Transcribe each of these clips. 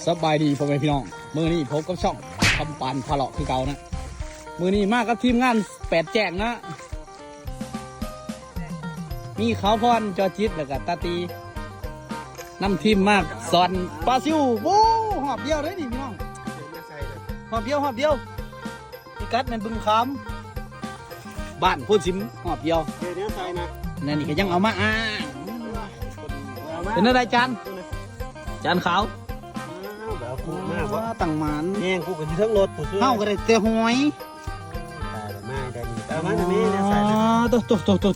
สบายดีพ่อแม่พี่น้องมือนี้พบกับช่องคำปานพาเลาะคือเก่านะมือนี้มากับทีมงาน8แจกนะมีเขาพรจอจิตแล้วก็ตาตีนำทีมมากสอนปลาซิวโว้หอบเดียวเลยดิพี่น้องหอบเดียวพี่กัดนั่นบึงคำบ้านพูดซิมหอบเดียวเดี๋ยวใส่นะนั่นนี่ก็ยังเอามาเป็นอะไรจานขาวแบบพูดมากว่า ตั้งมันแย่งกูกับที่ทั้งรถผู้ช่วย เข้าก็ได้แต่หอยแต่มาทำนี้นะใส่นะตั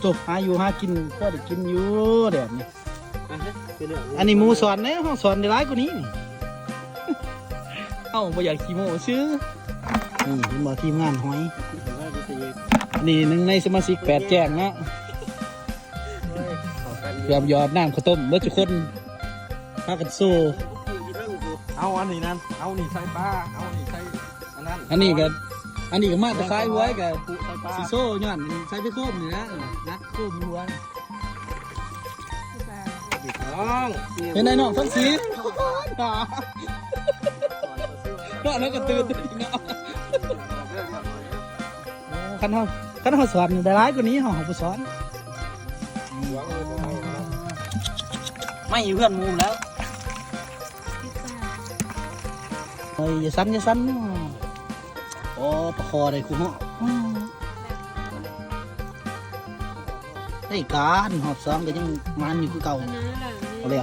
วหาอยู่หากินก็ได้กินอยู่เดี๋ยวนี้อันนี้หมูสอนเนี่ยห้องสอนได้ร้ายกว่านี้นี่เอ้าไม่อยากขี้โม้ซื้อนี่เป็นบ่ทีมงานหอยนี่หนึ่งในสมาชิก8แจ้งนะยอมยอดน้ำข้าวต้มเมื่อทุกคนพากันสู้เอาอันนี้นั่นเอานี่ใส่ปลาเอานี่ใส่อันนั้นอันนี้ก็มาตะไคร้หัวกับสีโซ่ย้อนใส่ไปโค้มนี่นะนักโค้มหัวเป็นไงน้องทั้งสีก็แล้วก็ตื่นเนาะขันเขาสอนได้ร้ายกว่านี้เขาสอนไม่เพื่อนมูแล้วเฮ้ยอย่าสั้นโอ้ประคอได้คุณเหรอได้การหอบซ้อมก็ยังมันอยู่คือเก่าเอาเลย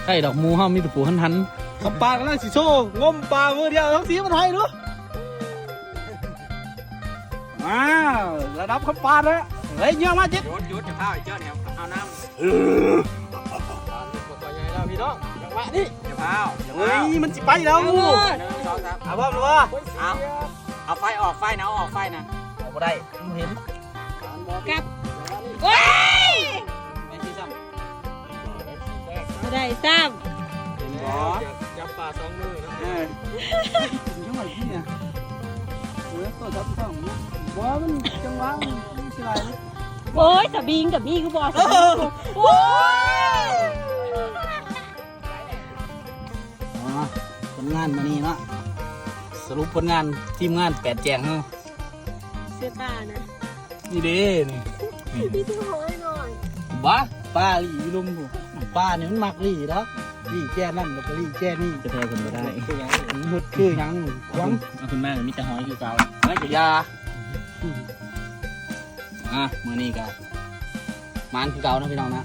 ไอ้ดอกมูห้ามีตัวปูหันขับปลากันแล้วสิโซ่งมปลามือเดียวทั้งสีมันไทยดูว้าวระดับขับปลาเลยเฮ้ยเยอะมากจิ๊ดยุดจะพาไอ้เจ้าเนี่ยเอาน้ำตัวใหญ่แล้วพี่น้องจังหวะนี้จะพาเฮ้ยมันจิไปแล้วงูเอาบ้างหรือวะเอาไฟออกไฟนะออกไฟนะเอาไปได้เห็นกับเว้ยไม่ใช่ซ้ไม่ได้ซ้ำจับปลาสองมือนะยังไงที่เนี่ยตัวจับสองว่ามันจังหวะมันสไลด์ำโอ้ยกับบิงกับบี้คือบอสโอ้ยผลงานมานี่เนาะสรุปผลงานทีมงาน8แจงเนาะเสื้อป้านะนี่เด้นี่พี่ช่วยหน่อยบ้าป้าลีลุมป้าเนี่ยมันมักลีแล้วลีแจ้นั่นแล้วก็ลีแจ้นี่จะแพ้คนก็ได้หมดคือยังขวางเอาคุณแม่มีแต่หอยคือเก่าไม่จะยามือนี้กันมันคือเก่านะพี่น้องนะ